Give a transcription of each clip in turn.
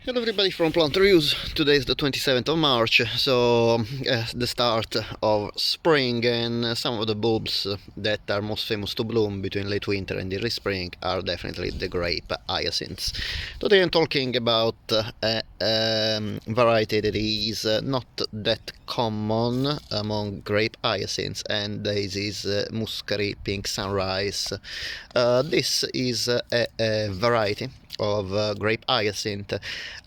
Hello everybody from Plant Reviews. Today is the 27th of March, so the start of spring, and some of the bulbs that are most famous to bloom between late winter and early spring are definitely the grape hyacinths. Today I'm talking about a variety that is not that common among grape hyacinths, and this is Muscari Pink Sunrise. This is a variety of grape hyacinth.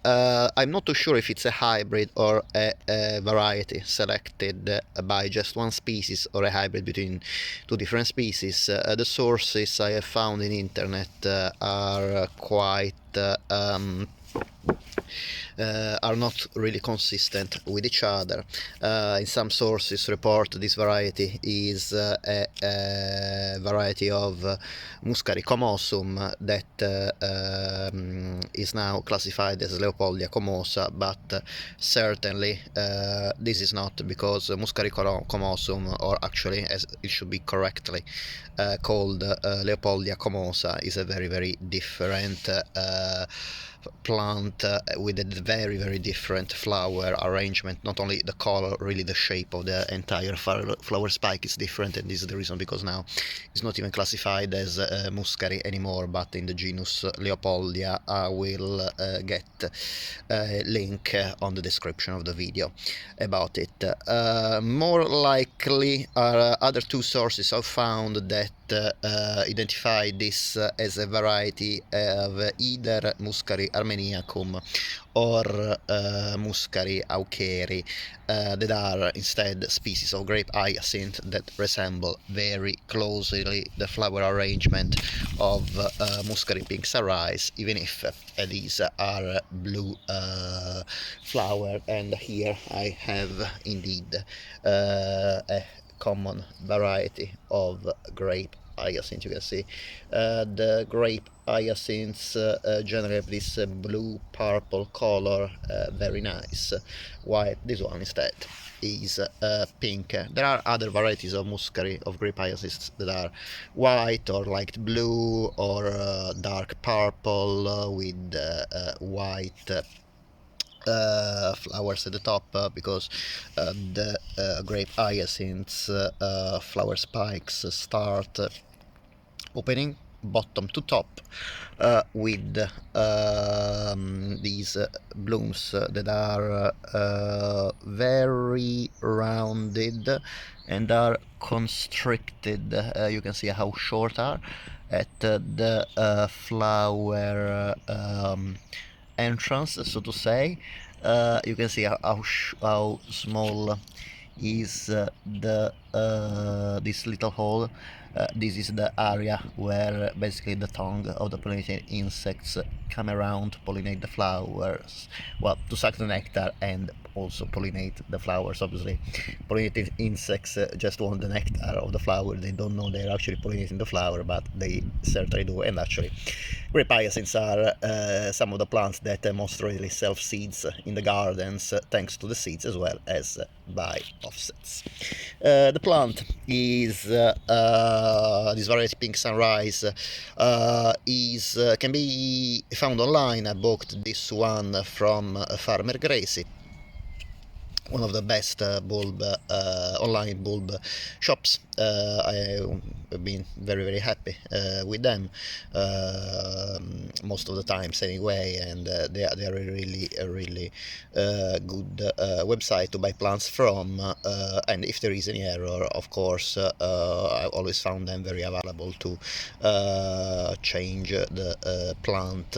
I'm not too sure if it's a hybrid or a variety selected by just one species or a hybrid between two different species. The sources I have found in internet are quite are not really consistent with each other. In some sources report this variety is a variety of Muscari comosum that is now classified as Leopoldia comosa, but certainly this is not, because Muscari comosum, or actually as it should be correctly called Leopoldia comosa, is a very different plant with a very different flower arrangement. Not only the color, really the shape of the entire flower spike is different, and this is the reason because now it's not even classified as Muscari anymore, but in the genus Leopoldia. I will get a link on the description of the video about it. More likely other two sources I've found that identify this as a variety of either Muscari armeniacum or Muscari aucheri, that are instead species of grape hyacinth that resemble very closely the flower arrangement of Muscari Pink Sunrise, even if these are blue flower. And here I have indeed a common variety of grape hyacinth. You can see the grape hyacinths generally have this blue purple color, very nice, while this one instead is pink. There are other varieties of Muscari, of grape hyacinths, that are white or light blue or dark purple with white flowers at the top, because the grape hyacinths flower spikes start opening bottom to top with these blooms that are very rounded and are constricted. You can see how short are at the flower entrance, so to say. You can see how small is the this little hole. This is the area where basically the tongue of the pollinating insects come around to pollinate the flowers, well, to suck the nectar and also pollinate the flowers. Obviously, pollinating insects just want the nectar of the flower. They don't know they're actually pollinating the flower, but they certainly do. And actually, grape hyacinths are some of the plants that most readily self-seeds in the gardens, thanks to the seeds as well as by offsets. The plant is this variety Pink Sunrise is can be found online. I bought this one from Farmer Gracie, one of the best bulb online bulb shops. I have been very happy with them most of the times anyway, and they are a really good website to buy plants from, and if there is any error, of course, I always found them very available to change the plant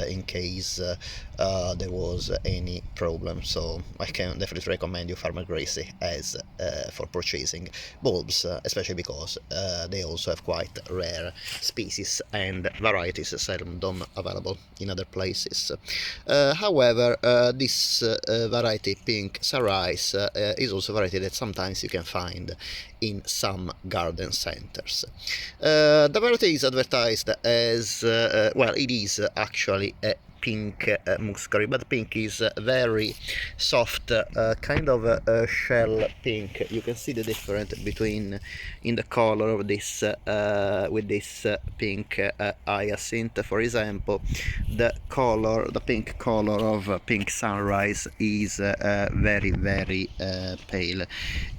in case there was any problem. So I can definitely recommend you Farmer Gracie as for purchasing bulbs, especially because they also have quite rare species and varieties seldom available in other places. However, this variety Pink Sunrise is also a variety that sometimes you can find in some garden centers. The variety is advertised as well, it is actually a pink Muscari, but pink is very soft, kind of a shell pink. You can see the difference between in the color of this with this pink hyacinth. For example, the pink color of Pink Sunrise is very pale.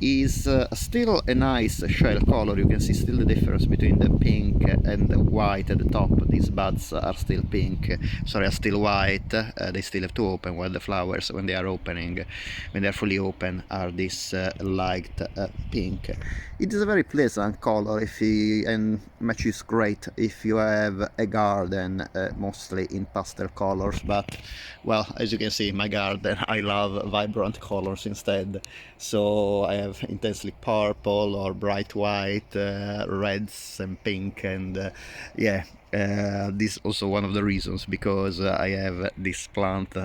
Is still a nice shell color. You can see still the difference between the pink and the white at the top. These buds are still pink, sorry, are still white. They still have to open, while the flowers, when they are opening, when they are fully open, are this light pink. It is a very pleasant color and matches great if you have a garden mostly in pastel colors, but well, as you can see in my garden I love vibrant colors instead, so I have intensely purple or bright white, reds and pink, and yeah, this is also one of the reasons because I have this plant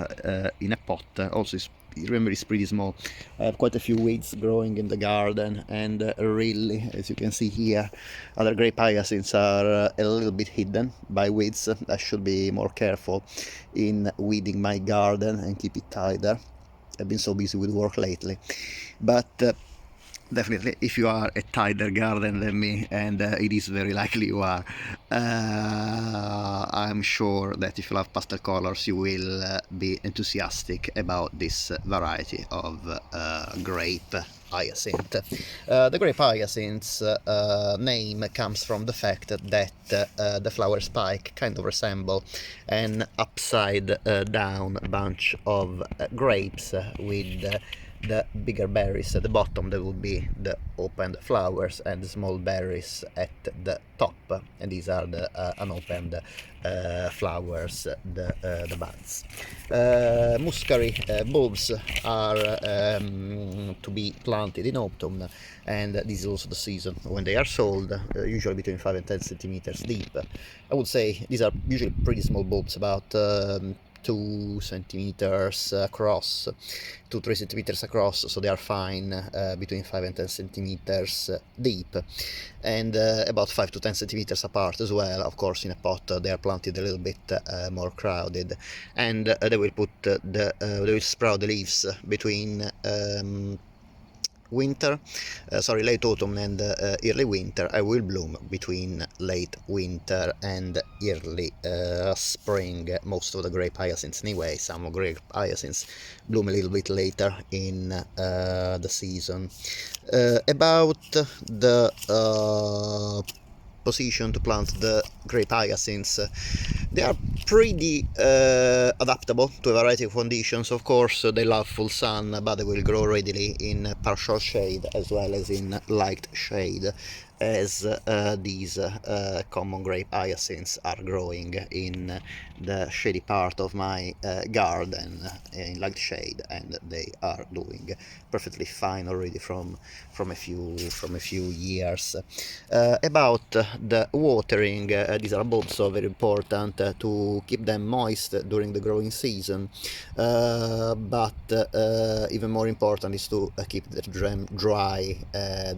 in a pot. Also, remember, it's pretty small. I have quite a few weeds growing in the garden, and really, as you can see here, other grape hyacinths are a little bit hidden by weeds. I should be more careful in weeding my garden and keep it tidier. I've been so busy with work lately, but definitely, if you are a tidier garden than me, and it is very likely you are, I'm sure that if you love pastel colors you will be enthusiastic about this variety of grape hyacinth. The grape hyacinth's name comes from the fact that the flower spike kind of resemble an upside down bunch of grapes with the bigger berries at the bottom. That would be the opened flowers, and the small berries at the top, and these are the unopened flowers, the buds. Muscari bulbs are to be planted in autumn, and this is also the season when they are sold, usually between 5 and 10 centimeters deep. I would say these are usually pretty small bulbs, about 2 centimeters across, 2-3 centimeters across, so they are fine, between 5 and 10 centimeters deep, and about 5 to 10 centimeters apart as well. Of course, in a pot they are planted a little bit more crowded, and they will sprout the leaves between late autumn and early winter. I will bloom between late winter and early spring. Most of the grape hyacinths anyway. Some grape hyacinths bloom a little bit later in the season. About the position to plant the grape hyacinths, they are pretty adaptable to a variety of conditions. Of course, they love full sun, but they will grow readily in partial shade as well as in light shade, as these common grape hyacinths are growing in the shady part of my garden in light shade, and they are doing perfectly fine already from a few years. About the watering, these are also very important to keep them moist during the growing season, but even more important is to keep them dry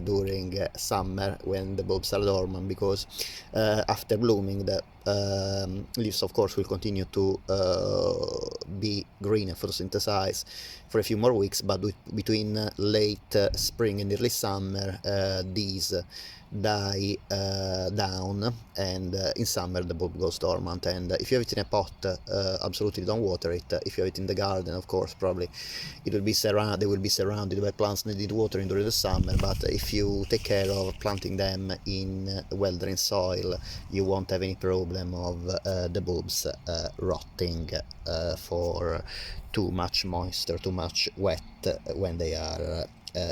during summer when the bulbs are dormant, because after blooming the leaves of course will continue to be green and photosynthesize for a few more weeks, but between late spring and early summer these die down, and in summer the bulb goes dormant. And if you have it in a pot, absolutely don't water it. If you have it in the garden, of course, probably it will be they will be surrounded by plants that need watering during the summer, but if you take care of planting them in well-drained soil, you won't have any problem of the bulbs rotting for too much moisture, too much wet when they are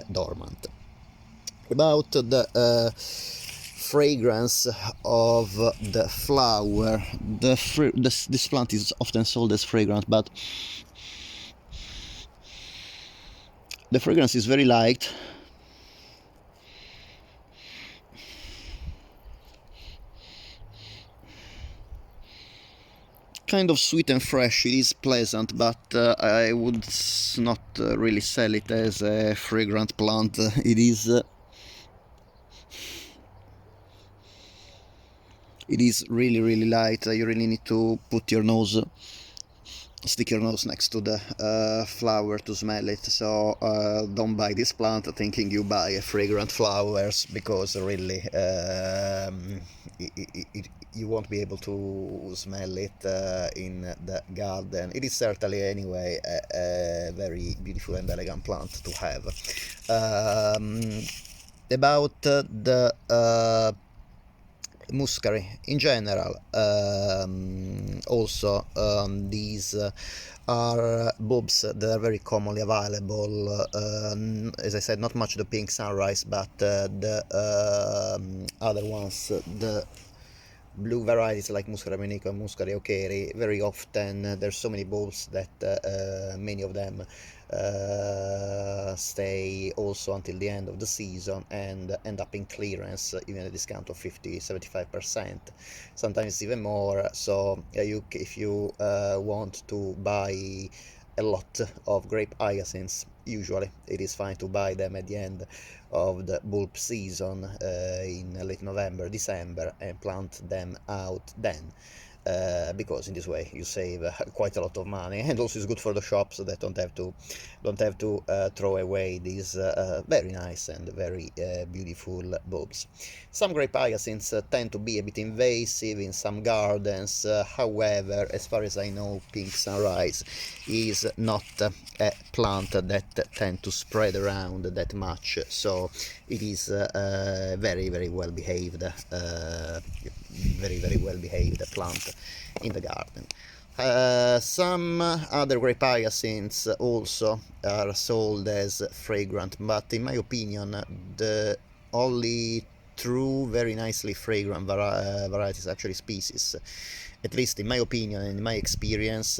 dormant. About the fragrance of the flower, this plant is often sold as fragrant, but the fragrance is very light. Kind of sweet and fresh. It is pleasant, but I would not really sell it as a fragrant plant. It is really light. You really need to put your nose stick your nose next to the flower to smell it. So don't buy this plant thinking you buy fragrant flowers, because really you won't be able to smell it in the garden. It is certainly anyway a very beautiful and elegant plant to have. About the Muscari in general, also these are bulbs that are very commonly available. As I said, not much the Pink Sunrise, but the other ones, the blue varieties like Muscari Menico and Muscari Okeri. Very often there's so many bulbs that many of them stay also until the end of the season and end up in clearance, even a discount of 50-75%, sometimes even more. So if you want to buy a lot of grape hyacinths, usually it is fine to buy them at the end of the bulb season in late November, December, and plant them out then. Because in this way you save quite a lot of money, and also it's good for the shops that don't have to throw away these very nice and very beautiful bulbs. Some grape hyacinths tend to be a bit invasive in some gardens. However, as far as I know, Pink Sunrise is not a plant that tend to spread around that much, so it is very well behaved, very well behaved plant in the garden. Some other grape hyacinths also are sold as fragrant, but in my opinion the only true very nicely fragrant varieties, actually species, at least in my opinion and in my experience,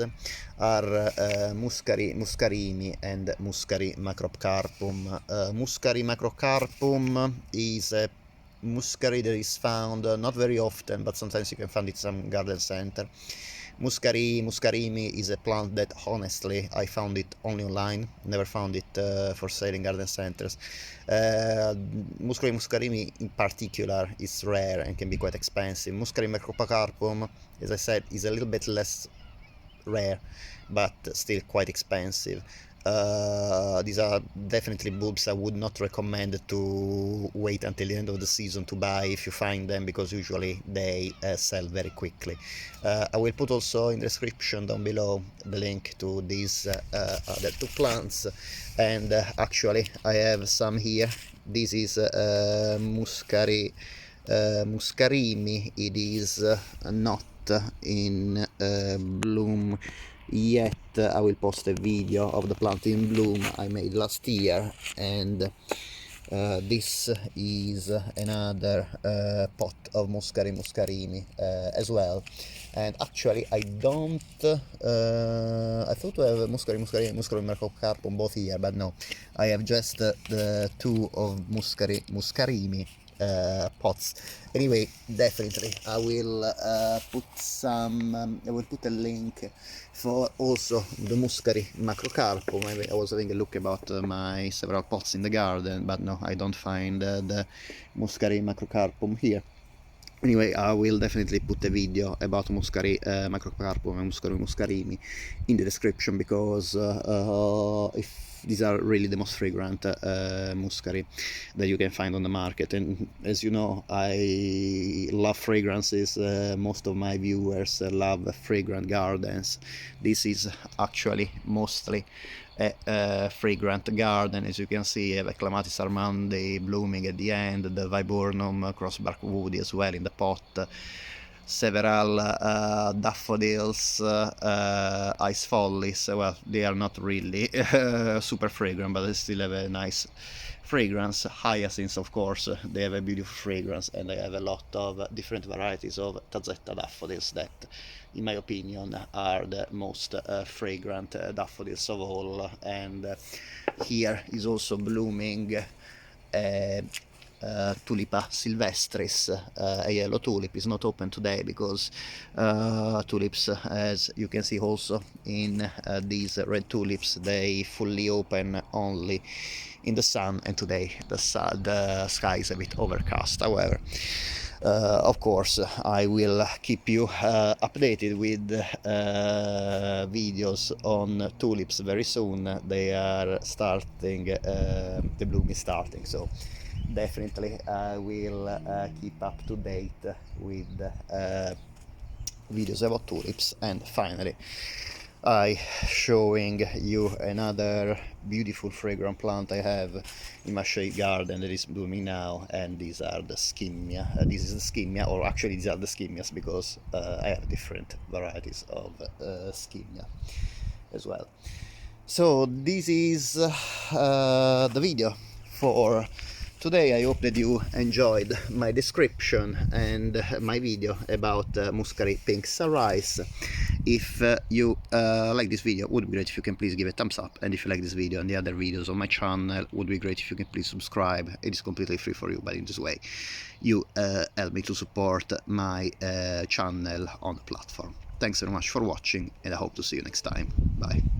are Muscarini and Muscari macrocarpum. Muscari macrocarpum is a Muscari that is found not very often, but sometimes you can find it in some garden center. Muscarimi is a plant that honestly I found it only online, never found it for sale in garden centers. Muscarimi in particular is rare and can be quite expensive. Muscari macrocarpum, as I said, is a little bit less rare, but still quite expensive. These are definitely bulbs I would not recommend to wait until the end of the season to buy if you find them, because usually they sell very quickly. I will put also in the description down below the link to these other two plants, and actually I have some here. This is Muscarimi. It is not in bloom yet. I will post a video of the plant in bloom I made last year, and this is another pot of Muscarini as well. And actually I don't I thought to have Muscari macrocarpum both here, but no, I have just the two of Muscarini pots. Anyway, definitely I will put a link for also the Muscari macrocarpum. I was having a look about my several pots in the garden, but no, I don't find the Muscari macrocarpum here. Anyway, I will definitely put a video about Muscari macrocarpum and Muscarini in the description, because if these are really the most fragrant Muscari that you can find on the market. And as you know, I love fragrances. Most of my viewers love fragrant gardens. This is actually mostly a fragrant garden. As you can see, I have a Clematis armandi blooming at the end, the Viburnum crossbark woody as well in the pot, several daffodils, ice follies. Well, they are not really super fragrant, but they still have a nice fragrance. Hyacinths, of course, they have a beautiful fragrance, and I have a lot of different varieties of Tazzetta daffodils that, in my opinion, are the most fragrant daffodils of all. And here is also blooming Tulipa sylvestris, a yellow tulip. Is not open today because tulips, as you can see also in these red tulips, they fully open only in the sun, and today the sky is a bit overcast. However, Of course, I will keep you updated with videos on tulips very soon. They are starting, the bloom is starting, so definitely I will keep up to date with videos about tulips. And finally, I showing you another beautiful fragrant plant I have in my shade garden that is blooming now, and these are the skimmia. This is the skimmia, or actually these are the skimmias, because I have different varieties of skimmia as well. So this is the video for today. I hope that you enjoyed my description and my video about Muscari Pink Sunrise. If you like this video, would be great if you can please give a thumbs up, and if you like this video and the other videos on my channel, would be great if you can please subscribe. It is completely free for you, but in this way you help me to support my channel on the platform. Thanks very much for watching, and I hope to see you next time. Bye.